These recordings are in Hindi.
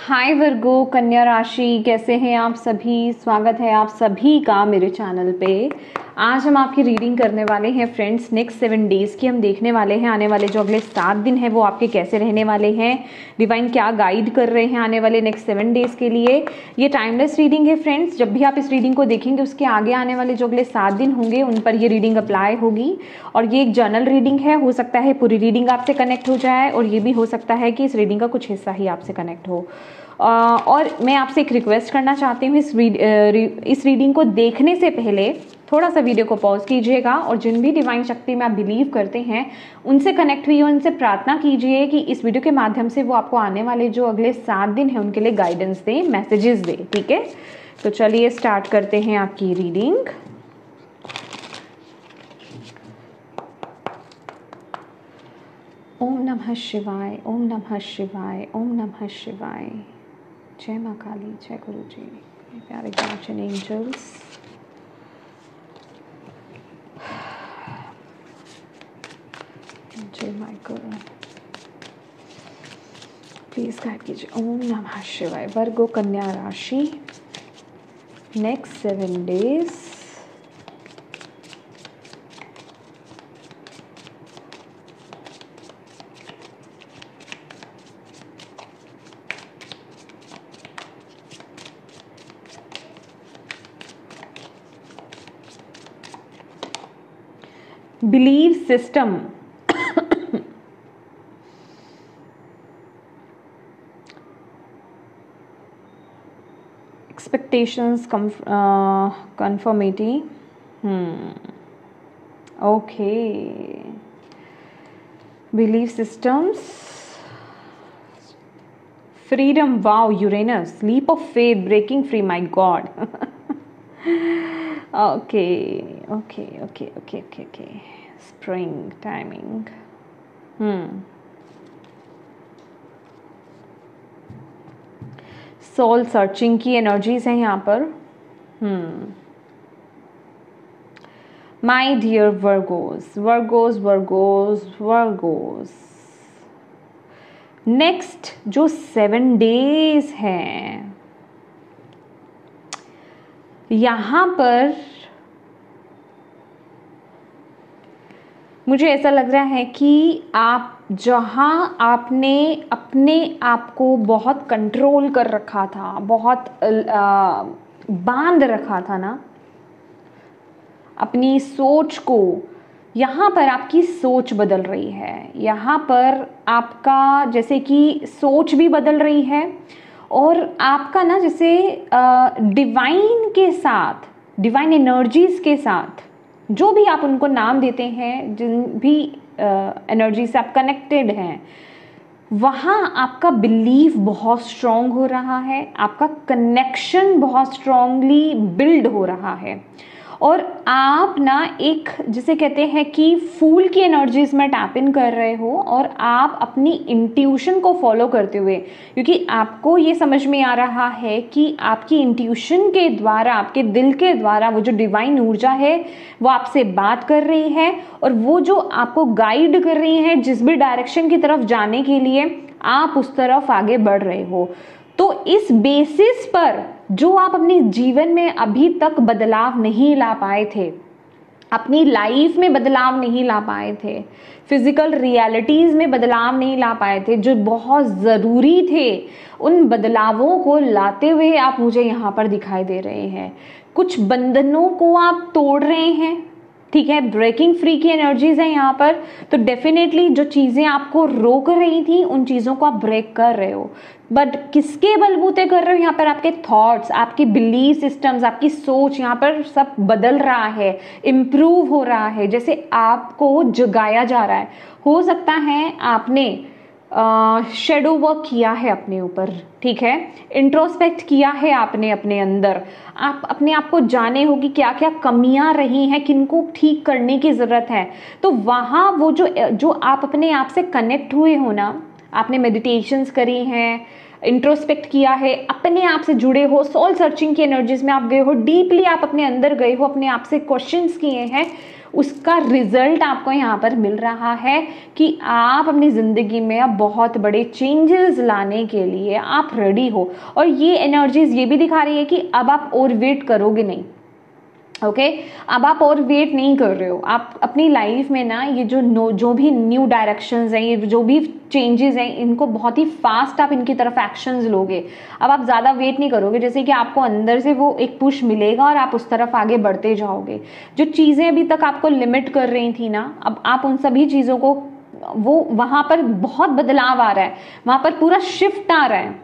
हाय वर्गो कन्या राशि, कैसे हैं आप सभी। स्वागत है आप सभी का मेरे चैनल पे। आज हम आपकी रीडिंग करने वाले हैं फ्रेंड्स। नेक्स्ट 7 डेज़ की हम देखने वाले हैं। आने वाले जो अगले 7 दिन हैं वो आपके कैसे रहने वाले हैं, डिवाइन क्या गाइड कर रहे हैं आने वाले नेक्स्ट 7 डेज़ के लिए। ये टाइमलेस रीडिंग है फ्रेंड्स। जब भी आप इस रीडिंग को देखेंगे उसके आगे आने वाले जो अगले 7 दिन होंगे उन पर ये रीडिंग अप्लाई होगी। और ये एक जर्नल रीडिंग है। हो सकता है पूरी रीडिंग आपसे कनेक्ट हो जाए और ये भी हो सकता है कि इस रीडिंग का कुछ हिस्सा ही आपसे कनेक्ट हो। और मैं आपसे एक रिक्वेस्ट करना चाहती हूँ, इस रीडिंग को देखने से पहले थोड़ा सा वीडियो को पॉज कीजिएगा और जिन भी डिवाइन शक्ति में आप बिलीव करते हैं उनसे कनेक्ट हुई, उनसे प्रार्थना कीजिए कि इस वीडियो के माध्यम से वो आपको आने वाले जो अगले 7 दिन हैं उनके लिए गाइडेंस दें, मैसेजेस दें। ठीक है, तो चलिए स्टार्ट करते हैं आपकी रीडिंग। ओम नमः शिवाय, ओम नमः शिवाय, ओम नमः शिवाय। जय माँ काली, जय गुरु जी, प्यारे गार्जियन एंजल्स। जय माइकल, प्लीज गाइड कीजिए। ओम नमः शिवाय। वर्गो कन्या राशि, next 7 days. Believe system, expectations, conformity. Okay. Belief systems. Freedom. Wow, Uranus. Leap of faith, breaking free. My God. Okay. Spring timing. Soul searching की एनर्जीज हैं यहाँ पर। माई डियर वर्गोस, नेक्स्ट जो 7 डेज हैं यहाँ पर मुझे ऐसा लग रहा है कि आप जहाँ आपने अपने आप को बहुत कंट्रोल कर रखा था, बहुत बांध रखा था ना अपनी सोच को, यहाँ पर आपकी सोच बदल रही है। यहाँ पर आपका जैसे कि सोच भी बदल रही है और आपका ना जैसे डिवाइन के साथ, डिवाइन एनर्जीज के साथ, जो भी आप उनको नाम देते हैं, जिन भी एनर्जी से आप कनेक्टेड हैं, वहाँ आपका बिलीफ बहुत स्ट्रॉन्ग हो रहा है, आपका कनेक्शन बहुत स्ट्रॉन्गली बिल्ड हो रहा है। और आप ना एक जिसे कहते हैं कि फूल की एनर्जीज में टैप इन कर रहे हो और आप अपनी इंट्यूशन को फॉलो करते हुए, क्योंकि आपको ये समझ में आ रहा है कि आपकी इंट्यूशन के द्वारा, आपके दिल के द्वारा वो जो डिवाइन ऊर्जा है वो आपसे बात कर रही है और वो जो आपको गाइड कर रही है जिस भी डायरेक्शन की तरफ जाने के लिए, आप उस तरफ आगे बढ़ रहे हो। तो इस बेसिस पर जो आप अपने जीवन में अभी तक बदलाव नहीं ला पाए थे, अपनी लाइफ में बदलाव नहीं ला पाए थे, फिजिकल रियलिटीज में बदलाव नहीं ला पाए थे, जो बहुत ज़रूरी थे, उन बदलावों को लाते हुए आप मुझे यहाँ पर दिखाई दे रहे हैं। कुछ बंधनों को आप तोड़ रहे हैं, ठीक है, ब्रेकिंग फ्री की एनर्जीज है यहाँ पर। तो डेफिनेटली जो चीज़ें आपको रोक रही थी उन चीज़ों को आप ब्रेक कर रहे हो, बट किसके बलबूते कर रहे हो? यहाँ पर आपके थॉट्स, आपकी बिलीफ सिस्टम्स, आपकी सोच, यहाँ पर सब बदल रहा है, इम्प्रूव हो रहा है, जैसे आपको जगाया जा रहा है। हो सकता है आपने शेडो वर्क किया है अपने ऊपर, ठीक है, इंट्रोस्पेक्ट किया है आपने अपने अंदर, आप अपने आप को जाने हो कि क्या क्या कमियां रही हैं, किनको ठीक करने की ज़रूरत है। तो वहाँ वो जो आप अपने आप से कनेक्ट हुए हो ना, आपने मेडिटेशंस करी हैं, इंट्रोस्पेक्ट किया है, अपने आप से जुड़े हो, सोल सर्चिंग की एनर्जीज में आप गए हो, डीपली आप अपने अंदर गए हो, अपने आप से क्वेश्चंस किए हैं, उसका रिजल्ट आपको यहाँ पर मिल रहा है कि आप अपनी ज़िंदगी में अब बहुत बड़े चेंजेस लाने के लिए आप रेडी हो। और ये एनर्जीज ये भी दिखा रही है कि अब आप और वेट करोगे नहीं। ओके अब आप और वेट नहीं कर रहे हो, आप अपनी लाइफ में ना ये जो भी न्यू डायरेक्शंस हैं, ये जो भी चेंजेस हैं, इनको बहुत ही फास्ट आप इनकी तरफ एक्शंस लोगे। अब आप ज़्यादा वेट नहीं करोगे, जैसे कि आपको अंदर से वो एक पुश मिलेगा और आप उस तरफ आगे बढ़ते जाओगे। जो चीज़ें अभी तक आपको लिमिट कर रही थी ना, अब आप उन सभी चीज़ों को, वो वहाँ पर बहुत बदलाव आ रहा है, वहाँ पर पूरा शिफ्ट आ रहा है,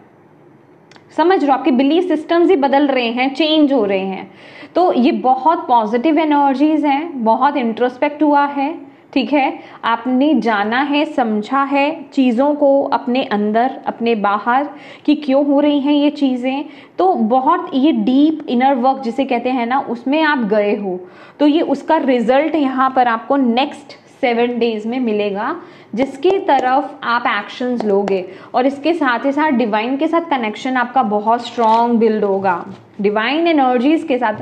समझ रहे हो? आपके बिलीफ सिस्टम्स ही बदल रहे हैं, चेंज हो रहे हैं। तो ये बहुत पॉजिटिव एनर्जीज हैं, बहुत इंट्रोस्पेक्ट हुआ है, ठीक है, आपने जाना है, समझा है चीज़ों को, अपने अंदर अपने बाहर कि क्यों हो रही हैं ये चीज़ें। तो बहुत ये डीप इनर वर्क जिसे कहते हैं ना, उसमें आप गए हो। तो ये उसका रिजल्ट यहाँ पर आपको नेक्स्ट 7 डेज में मिलेगा, जिसकी तरफ आप एक्शंस लोगे। और इसके साथ ही साथ डिवाइन के साथ कनेक्शन आपका बहुत स्ट्रॉन्ग बिल्ड होगा, डिवाइन एनर्जीज के साथ।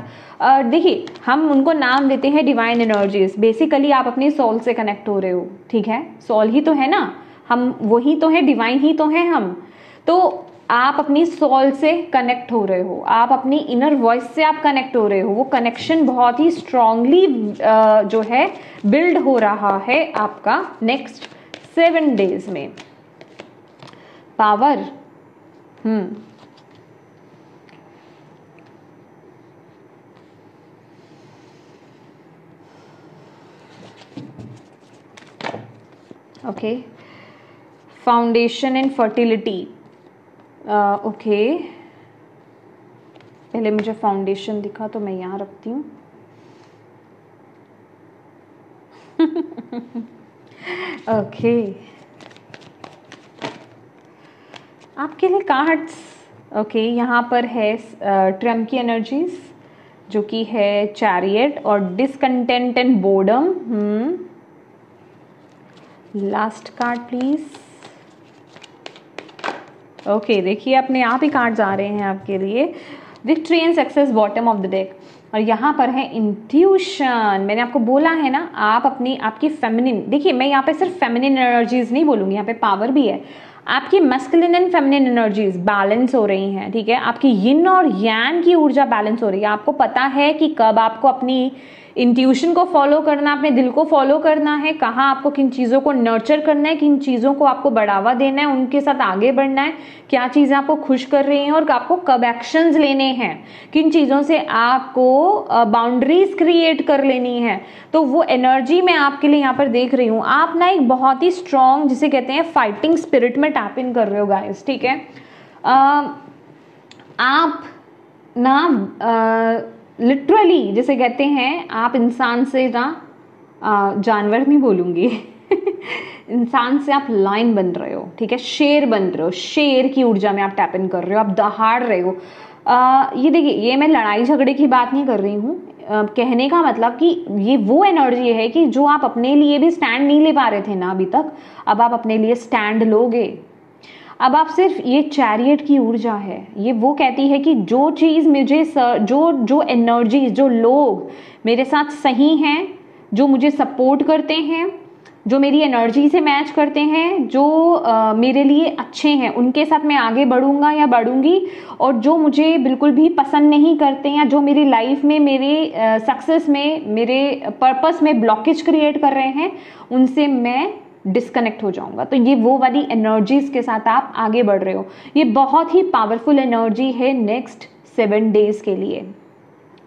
देखिए, हम उनको नाम देते हैं डिवाइन एनर्जीज, बेसिकली आप अपनी सोल से कनेक्ट हो रहे हो, ठीक है, सोल ही तो है ना, हम वही तो है, डिवाइन ही तो है हम। तो आप अपनी सोल से कनेक्ट हो रहे हो, आप अपनी इनर वॉइस से आप कनेक्ट हो रहे हो, वो कनेक्शन बहुत ही स्ट्रांगली जो है बिल्ड हो रहा है आपका नेक्स्ट 7 डेज में। Power, okay, foundation and fertility. Okay, पहले मुझे फाउंडेशन दिखा तो मैं यहाँ रखती हूँ। ओके, आपके लिए कार्ड्स, ओके, यहाँ पर है ट्रम्प की एनर्जीज जो कि है चैरियट और discontent and boredom. Last card please. Okay, देखिए अपने आप ही कार्ड्स आ रहे हैं आपके लिए। Victory and success bottom of the deck, और यहाँ पर है इंट्यूशन। मैंने आपको बोला है ना, आप अपनी आपकी फेमिनिन, देखिए मैं यहाँ पे सिर्फ फेमिनिन एनर्जीज नहीं बोलूँगी, यहाँ पे पावर भी है। आपकी masculine and feminine energies balance हो रही हैं, ठीक है, आपकी यिन और यांग की ऊर्जा बैलेंस हो रही है। आपको पता है कि कब आपको अपनी इंट्यूशन को फॉलो करना, अपने दिल को फॉलो करना है, कहाँ आपको किन चीज़ों को नर्चर करना है, किन चीज़ों को आपको बढ़ावा देना है, उनके साथ आगे बढ़ना है, क्या चीज़ें आपको खुश कर रही हैं और आपको कब एक्शंस लेने हैं, किन चीज़ों से आपको बाउंड्रीज क्रिएट कर लेनी है। तो वो एनर्जी मैं आपके लिए यहाँ पर देख रही हूँ। आप ना एक बहुत ही स्ट्रॉन्ग, जिसे कहते हैं फाइटिंग स्पिरिट में टैप इन कर रहे हो गाइस, ठीक है। आप ना लिटरली जिसे कहते हैं, आप इंसान से ना जानवर नहीं बोलूँगी इंसान से आप लायन बन रहे हो, ठीक है, शेर बन रहे हो, शेर की ऊर्जा में आप टैप इन कर रहे हो, आप दहाड़ रहे हो। ये देखिए, ये मैं लड़ाई झगड़े की बात नहीं कर रही हूँ। कहने का मतलब कि ये वो एनर्जी है कि जो आप अपने लिए भी स्टैंड नहीं ले पा रहे थे ना अभी तक, अब आप अपने लिए स्टैंड लोगे। अब आप सिर्फ, ये चैरियट की ऊर्जा है, ये वो कहती है कि जो चीज़ मुझे जो एनर्जी, जो लोग मेरे साथ सही हैं, जो मुझे सपोर्ट करते हैं, जो मेरी एनर्जी से मैच करते हैं, जो मेरे लिए अच्छे हैं, उनके साथ मैं आगे बढ़ूंगा या बढ़ूंगी। और जो मुझे बिल्कुल भी पसंद नहीं करते या जो मेरी लाइफ में, मेरे सक्सेस में, मेरे पर्पस में ब्लॉकेज क्रिएट कर रहे हैं, उनसे मैं डिस्कनेक्ट हो जाऊंगा। तो ये वो वाली एनर्जीज के साथ आप आगे बढ़ रहे हो। ये बहुत ही पावरफुल एनर्जी है नेक्स्ट 7 डेज के लिए।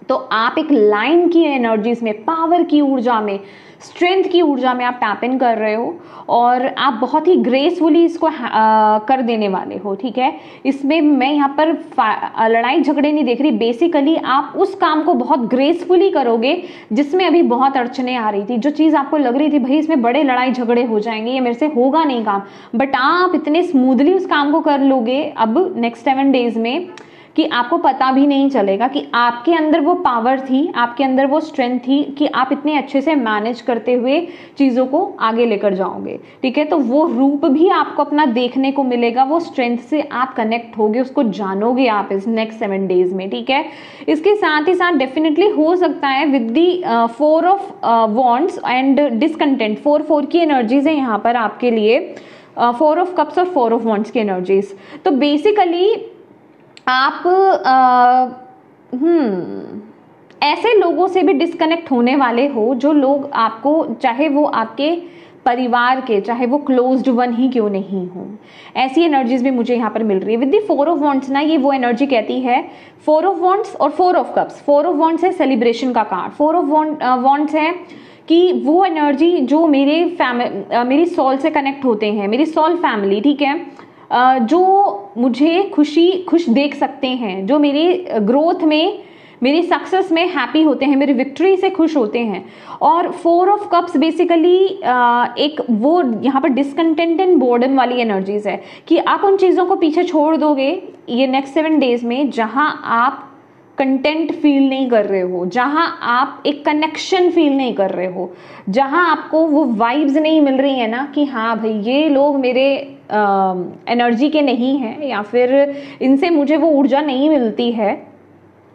तो आप एक लाइन की एनर्जीज में, पावर की ऊर्जा में, स्ट्रेंथ की ऊर्जा में आप टैप इन कर रहे हो और आप बहुत ही ग्रेसफुली इसको कर देने वाले हो, ठीक है। इसमें मैं यहाँ पर लड़ाई झगड़े नहीं देख रही, बेसिकली आप उस काम को बहुत ग्रेसफुली करोगे जिसमें अभी बहुत अड़चने आ रही थी। जो चीज़ आपको लग रही थी भाई इसमें बड़े लड़ाई झगड़े हो जाएंगे, ये मेरे से होगा नहीं काम, बट आप इतने स्मूथली उस काम को कर लोगे अब नेक्स्ट 7 डेज में कि आपको पता भी नहीं चलेगा कि आपके अंदर वो पावर थी, आपके अंदर वो स्ट्रेंथ थी कि आप इतने अच्छे से मैनेज करते हुए चीज़ों को आगे लेकर जाओगे। ठीक है, तो वो रूप भी आपको अपना देखने को मिलेगा, वो स्ट्रेंथ से आप कनेक्ट होगे, उसको जानोगे आप इस नेक्स्ट 7 डेज में। ठीक है, इसके साथ ही साथ डेफिनेटली हो सकता है with the 4 of wands and discontent, 4 की एनर्जीज है यहाँ पर आपके लिए, 4 ऑफ कप्स और 4 ऑफ वॉन्ड्स की एनर्जीज। तो बेसिकली आप ऐसे लोगों से भी डिस्कनेक्ट होने वाले हो जो लोग आपको, चाहे वो आपके परिवार के, चाहे वो क्लोज्ड वन ही क्यों नहीं हो, ऐसी एनर्जीज भी मुझे यहाँ पर मिल रही है विद दी 4 ऑफ वॉन्ड्स ना। ये वो एनर्जी कहती है 4 ऑफ वॉन्ड्स और 4 ऑफ कप्स। 4 ऑफ वॉन्ड्स है सेलिब्रेशन का कार्ड, 4 ऑफ वॉन्ड्स है कि वो एनर्जी जो मेरी सोल से कनेक्ट होते हैं, मेरी सोल फैमिली। ठीक है, जो मुझे खुश देख सकते हैं, जो मेरे ग्रोथ में, मेरी सक्सेस में हैप्पी होते हैं, मेरी विक्ट्री से खुश होते हैं। और 4 ऑफ कप्स बेसिकली एक वो यहाँ पर डिसकंटेंट एंड बोर्डम वाली एनर्जीज है कि आप उन चीज़ों को पीछे छोड़ दोगे ये नेक्स्ट 7 डेज में जहां आप कंटेंट फील नहीं कर रहे हो, जहां आप एक कनेक्शन फील नहीं कर रहे हो, जहां आपको वो वाइब्स नहीं मिल रही है ना कि हाँ भाई ये लोग मेरे एनर्जी के नहीं हैं, या फिर इनसे मुझे वो ऊर्जा नहीं मिलती है,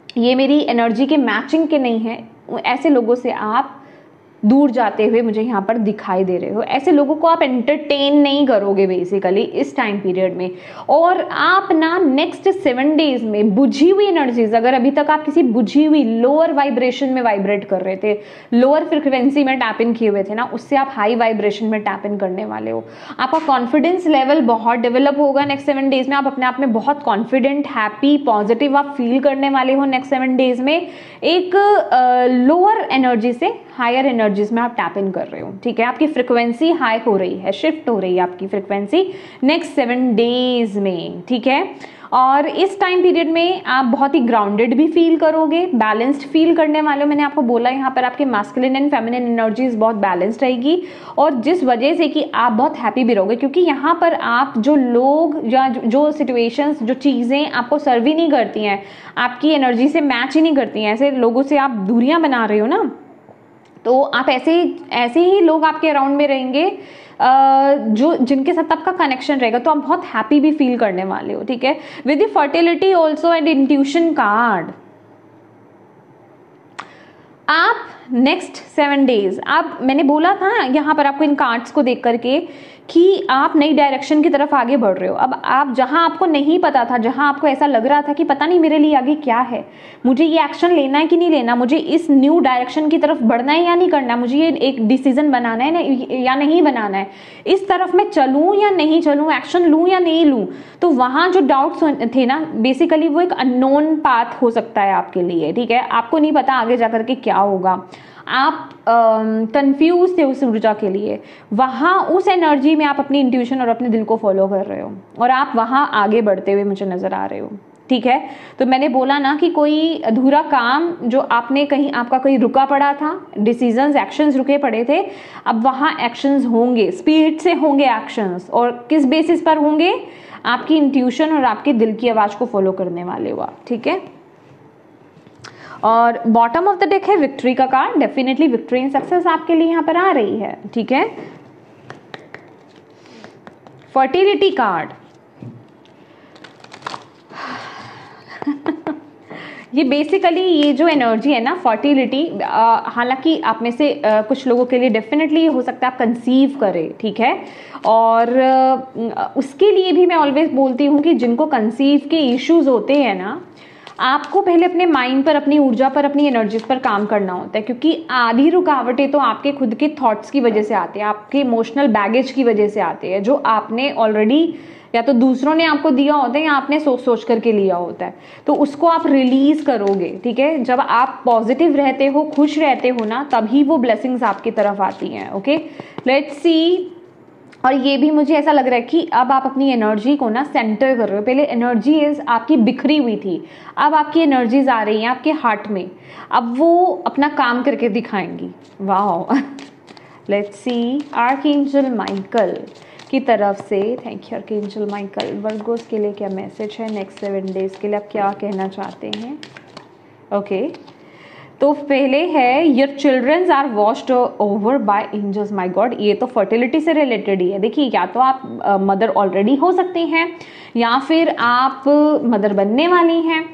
ये मेरी एनर्जी के मैचिंग के नहीं है। ऐसे लोगों से आप दूर जाते हुए मुझे यहाँ पर दिखाई दे रहे हो। ऐसे लोगों को आप एंटरटेन नहीं करोगे बेसिकली इस टाइम पीरियड में। और आप ना नेक्स्ट 7 डेज में बुझी हुई एनर्जीज, अगर अभी तक आप किसी बुझी हुई लोअर वाइब्रेशन में वाइब्रेट कर रहे थे, लोअर फ्रिक्वेंसी में टैप इन किए हुए थे ना, उससे आप हाई वाइब्रेशन में टैप इन करने वाले हो। आपका कॉन्फिडेंस लेवल बहुत डेवलप होगा नेक्स्ट 7 डेज में। आप अपने आप में बहुत कॉन्फिडेंट, हैप्पी, पॉजिटिव आप फील करने वाले हो नेक्स्ट 7 डेज में। एक लोअर एनर्जी से हायर एनर्जीज में आप टैप इन कर रहे हो। ठीक है, आपकी फ्रिक्वेंसी हाई हो रही है, शिफ्ट हो रही है आपकी फ्रिक्वेंसी नेक्स्ट 7 डेज में। ठीक है, और इस टाइम पीरियड में आप बहुत ही ग्राउंडेड भी फील करोगे, बैलेंस्ड फील करने वाले हो। मैंने आपको बोला यहाँ पर आपके मैस्कुलिन एंड फेमिनिन एनर्जीज बहुत बैलेंस्ड रहेगी, और जिस वजह से कि आप बहुत हैप्पी भी रहोगे, क्योंकि यहाँ पर आप जो लोग या जो सिचुएशंस, जो चीज़ें आपको सर्व ही नहीं करती हैं, आपकी एनर्जी से मैच ही नहीं करती हैं, ऐसे लोगों से आप दूरियां बना रहे हो ना, तो आप ऐसे ही लोग आपके अराउंड में रहेंगे जो जिनके साथ आपका कनेक्शन रहेगा, तो आप बहुत हैप्पी भी फील करने वाले हो। ठीक है, with the fertility also and intuition card, आप नेक्स्ट 7 डेज, आप, मैंने बोला था यहाँ पर आपको इन कार्ड्स को देख करके कि आप नई डायरेक्शन की तरफ आगे बढ़ रहे हो। अब आप जहां आपको नहीं पता था, जहां आपको ऐसा लग रहा था कि पता नहीं मेरे लिए आगे क्या है, मुझे ये एक्शन लेना है कि नहीं लेना, मुझे इस न्यू डायरेक्शन की तरफ बढ़ना है या नहीं करना, मुझे ये एक डिसीजन बनाना है या नहीं बनाना है, इस तरफ मैं चलूं या नहीं चलूं, एक्शन लूं या नहीं लूं, तो वहां जो डाउट्स थे ना, बेसिकली वो एक अननोन पाथ हो सकता है आपके लिए। ठीक है, आपको नहीं पता आगे जाकर के क्या होगा, आप कंफ्यूज थे उस ऊर्जा के लिए। वहां उस एनर्जी में आप अपनी इंट्यूशन और अपने दिल को फॉलो कर रहे हो, और आप वहां आगे बढ़ते हुए मुझे नजर आ रहे हो। ठीक है, तो मैंने बोला ना कि कोई अधूरा काम जो आपने कहीं, आपका कहीं रुका पड़ा था, डिसीजंस, एक्शंस रुके पड़े थे, अब वहां एक्शंस होंगे, स्पीड से होंगे एक्शंस, और किस बेसिस पर होंगे, आपकी इंट्यूशन और आपके दिल की आवाज को फॉलो करने वाले हो आप। ठीक है, और बॉटम ऑफ द डेक है विक्ट्री का card. Definitely victory and success आपके लिए यहाँ पर आ रही है। ठीक है, फर्टिलिटी कार्ड ये बेसिकली ये जो एनर्जी है ना, फर्टिलिटी, हालांकि आप में से कुछ लोगों के लिए डेफिनेटली हो सकता है आप कंसीव करें। ठीक है, और उसके लिए भी मैं ऑलवेज बोलती हूँ कि जिनको कंसीव के इश्यूज होते हैं ना, आपको पहले अपने माइंड पर, अपनी ऊर्जा पर, अपनी एनर्जीज पर काम करना होता है, क्योंकि आधी रुकावटें तो आपके खुद के थॉट्स की वजह से आते हैं, आपके इमोशनल बैगेज की वजह से आते हैं, जो आपने ऑलरेडी या तो दूसरों ने आपको दिया होता है या आपने सोच करके लिया होता है, तो उसको आप रिलीज करोगे। ठीक है, जब आप पॉजिटिव रहते हो, खुश रहते हो ना, तभी वो ब्लेसिंग्स आपकी तरफ आती हैं। Okay, let's see. और ये भी मुझे ऐसा लग रहा है कि अब आप अपनी एनर्जी को ना सेंटर कर रहे हो। पहले एनर्जी आपकी बिखरी हुई थी, अब आपकी एनर्जीज आ रही हैं आपके हार्ट में, अब वो अपना काम करके दिखाएंगी। वाह, लेट्स सी आर्कएंजल माइकल, की तरफ से। Thank you archangel Michael. Virgo's के लिए क्या मैसेज है नेक्स्ट 7 डेज के लिए, आप क्या कहना चाहते हैं? ओके तो पहले है your childrens are watched over by angels. My God, ये तो फर्टिलिटी से रिलेटेड ही है। देखिए या तो आप मदर ऑलरेडी हो सकती हैं, या फिर आप मदर बनने वाली हैं,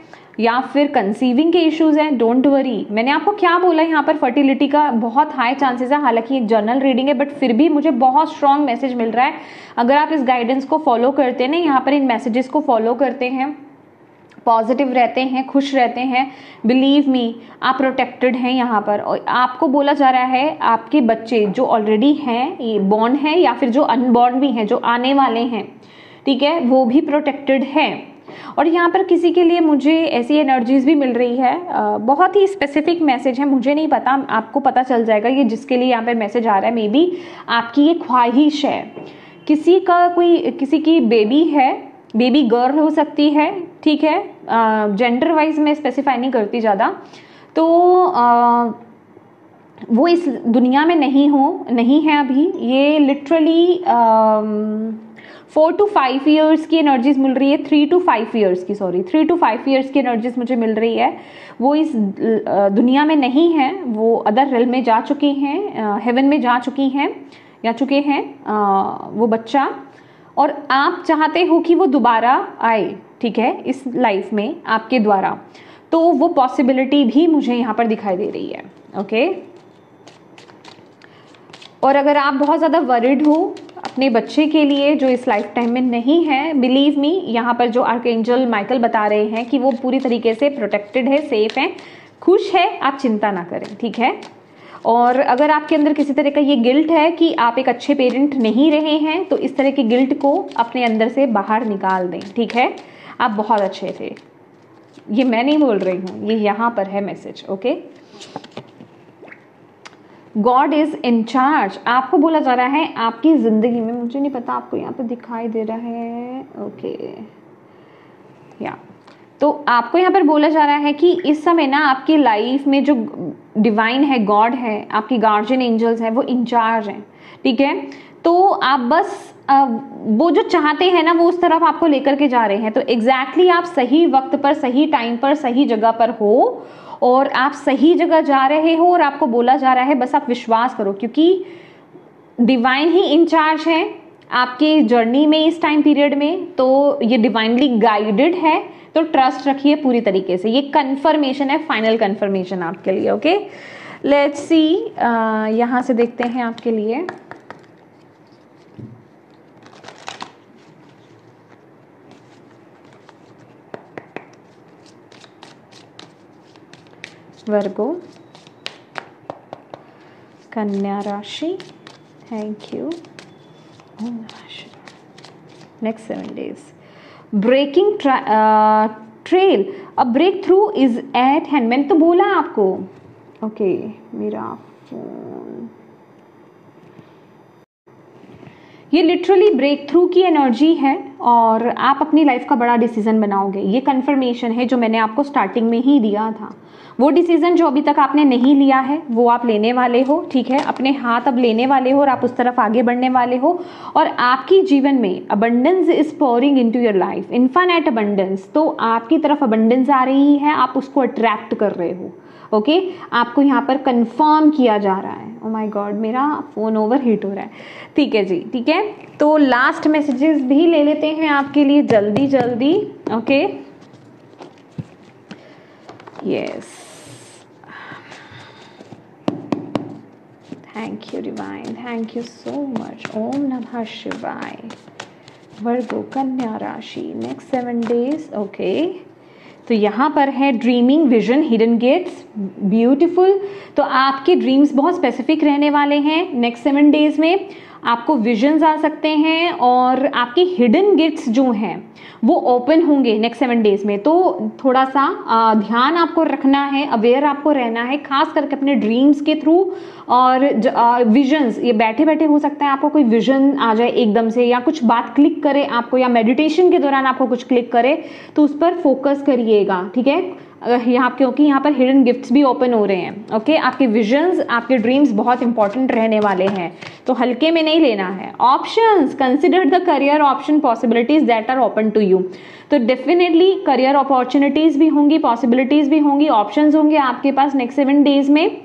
या फिर कंसीविंग के इश्यूज हैं। डोंट वरी, मैंने आपको क्या बोला, यहाँ पर फर्टिलिटी का बहुत हाई चांसेस है। हालांकि एक जर्नल रीडिंग है बट फिर भी मुझे बहुत स्ट्रॉन्ग मैसेज मिल रहा है। अगर आप इस गाइडेंस को फॉलो करते हैं ना, यहाँ पर इन मैसेजेस को फॉलो करते हैं, पॉजिटिव रहते हैं, खुश रहते हैं, बिलीव मी आप प्रोटेक्टेड हैं यहाँ पर। और आपको बोला जा रहा है आपके बच्चे जो ऑलरेडी हैं, ये बॉर्न है या फिर जो अनबॉर्न भी हैं, जो आने वाले हैं, ठीक है, वो भी प्रोटेक्टेड हैं। और यहाँ पर किसी के लिए मुझे ऐसी एनर्जीज भी मिल रही है, बहुत ही स्पेसिफिक मैसेज है, मुझे नहीं पता, आपको पता चल जाएगा ये जिसके लिए यहाँ पर मैसेज आ रहा है। मे बी आपकी ये ख्वाहिश है, किसी की बेबी है, बेबी गर्ल हो सकती है, ठीक है, जेंडर वाइज मैं स्पेसिफाई नहीं करती ज़्यादा। तो वो इस दुनिया में नहीं है अभी। ये लिटरली 4 to 5 years की एनर्जीज मिल रही है, 3 to 5 years की, सॉरी 3 to 5 years की एनर्जीज मुझे मिल रही है। वो इस दुनिया में नहीं है, वो अदर रेल में जा चुकी हैं, हेवन में जा चुकी हैं या चुके हैं वो बच्चा। और आप चाहते हो कि वो दोबारा आए, ठीक है, इस लाइफ में आपके द्वारा, तो वो पॉसिबिलिटी भी मुझे यहाँ पर दिखाई दे रही है। ओके और अगर आप बहुत ज़्यादा वरिड हो अपने बच्चे के लिए जो इस लाइफ टाइम में नहीं है, बिलीव मी यहाँ पर जो आर्कएंजल माइकल बता रहे हैं कि वो पूरी तरीके से प्रोटेक्टेड है, सेफ है, खुश है, आप चिंता ना करें, ठीक है। और अगर आपके अंदर किसी तरह का ये गिल्ट है कि आप एक अच्छे पेरेंट नहीं रहे हैं, तो इस तरह के गिल्ट को अपने अंदर से बाहर निकाल दें, ठीक है। आप बहुत अच्छे थे, ये मैं नहीं बोल रही हूँ, ये यहाँ पर है message. Okay God is in charge, आपको बोला जा रहा है आपकी जिंदगी में, मुझे नहीं पता आपको यहाँ पर दिखाई दे रहा है। ओके या तो आपको यहाँ पर बोला जा रहा है कि इस समय ना आपकी लाइफ में जो डिवाइन है, गॉड है, आपकी गार्जियन एंजल्स हैं, वो इंचार्ज हैं, ठीक है। तो आप बस वो जो चाहते हैं ना, वो उस तरफ आपको लेकर के जा रहे हैं। तो एग्जैक्टली आप सही वक्त पर, सही टाइम पर, सही जगह पर हो, और आप सही जगह जा रहे हो, और आपको बोला जा रहा है बस आप विश्वास करो, क्योंकि डिवाइन ही इंचार्ज है आपके जर्नी में इस टाइम पीरियड में। तो ये डिवाइनली गाइडेड है, तो ट्रस्ट रखिए पूरी तरीके से। ये कंफर्मेशन है, फाइनल कंफर्मेशन आपके लिए। ओके लेट्स सी, यहां से देखते हैं आपके लिए। वर्गो, कन्या राशि, thank you. Next 7 days, breaking trail, a breakthrough is at hand. मैंने तो बोला आपको। ओके मेरा फोन, ये लिटरली ब्रेक थ्रू की एनर्जी है, और आप अपनी लाइफ का बड़ा डिसीजन बनाओगे। ये कंफर्मेशन है जो मैंने आपको स्टार्टिंग में ही दिया था। वो डिसीजन जो अभी तक आपने नहीं लिया है, वो आप लेने वाले हो, ठीक है, अपने हाथ अब लेने वाले हो, और आप उस तरफ आगे बढ़ने वाले हो। और आपकी जीवन में abundance is pouring into your life, infinite abundance. तो आपकी तरफ अबंडेंस आ रही है, आप उसको अट्रैक्ट कर रहे हो। ओके आपको यहाँ पर कंफर्म किया जा रहा है। ओ माय गॉड, मेरा फोन ओवर हीट हो रहा है। ठीक है जी, ठीक है, तो लास्ट मैसेजेस भी ले लेते हैं आपके लिए जल्दी जल्दी। Okay yes, thank you divine, thank you so much. ओम नमः शिवाय। वर्गो, कन्या राशि, नेक्स्ट 7 days। ओके तो यहाँ पर है dreaming, vision, hidden gates, beautiful. तो आपके ड्रीम्स बहुत स्पेसिफिक रहने वाले हैं नेक्स्ट 7 days में। आपको विजन्स आ सकते हैं, और आपके हिडन गेट्स जो हैं वो ओपन होंगे नेक्स्ट 7 days में। तो थोड़ा सा ध्यान आपको रखना है, अवेयर आपको रहना है, खास करके अपने ड्रीम्स के थ्रू। और विजन्स, ये बैठे बैठे हो सकता है आपको कोई विजन आ जाए एकदम से, या कुछ बात क्लिक करे आपको, या मेडिटेशन के दौरान आपको कुछ क्लिक करे, तो उस पर फोकस करिएगा, ठीक है। यहाँ, क्योंकि यहाँ पर हिडन गिफ्ट्स भी ओपन हो रहे हैं। ओके, आपके विजन्स, आपके ड्रीम्स बहुत इंपॉर्टेंट रहने वाले हैं, तो हल्के में नहीं लेना है। Options, consider the career option possibilities that are open to you. तो डेफिनेटली करियर अपॉर्चुनिटीज भी होंगी, पॉसिबिलिटीज भी होंगी, ऑप्शंस होंगे आपके पास नेक्स्ट 7 डेज में।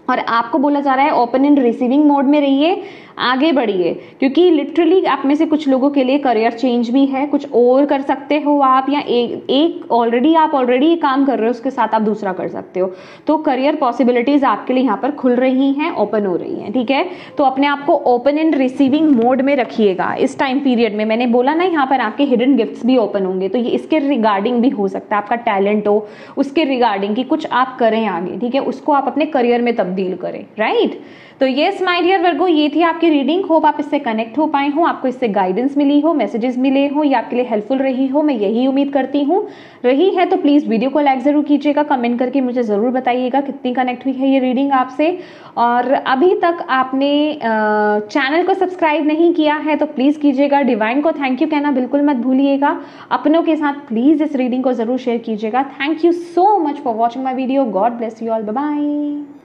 और आपको बोला जा रहा है ओपन एंड रिसीविंग मोड में रहिए, आगे बढ़िए, क्योंकि लिटरली आप में से कुछ लोगों के लिए करियर चेंज भी है, कुछ और कर सकते हो आप, या एक ऑलरेडी काम कर रहे हो उसके साथ आप दूसरा कर सकते हो। तो करियर पॉसिबिलिटीज आपके लिए यहाँ पर खुल रही हैं, ओपन हो रही हैं, ठीक है। तो अपने आप को ओपन एंड रिसीविंग मोड में रखिएगा इस टाइम पीरियड में। मैंने बोला ना, यहाँ पर आपके हिडन गिफ्ट्स भी ओपन होंगे, तो ये इसके रिगार्डिंग भी हो सकता है, आपका टैलेंट हो उसके रिगार्डिंग कि कुछ आप करें आगे, ठीक है, उसको आप अपने करियर में तब्दील करें, राइट। तो यस माय डियर वर्गो, ये थी आपकी रीडिंग। होप आप इससे कनेक्ट हो पाए हो, आपको इससे गाइडेंस मिली हो, मैसेजेस मिले हो, या आपके लिए हेल्पफुल रही हो, मैं यही उम्मीद करती हूँ। रही है तो प्लीज वीडियो को लाइक जरूर कीजिएगा, कमेंट करके मुझे जरूर बताइएगा कितनी कनेक्ट हुई है ये रीडिंग आपसे। और अभी तक आपने चैनल को सब्सक्राइब नहीं किया है तो प्लीज कीजिएगा। डिवाइन को थैंक यू कहना बिल्कुल मत भूलिएगा। अपनों के साथ प्लीज इस रीडिंग को जरूर शेयर कीजिएगा। Thank you so much for watching my video. God bless you all, bye bye.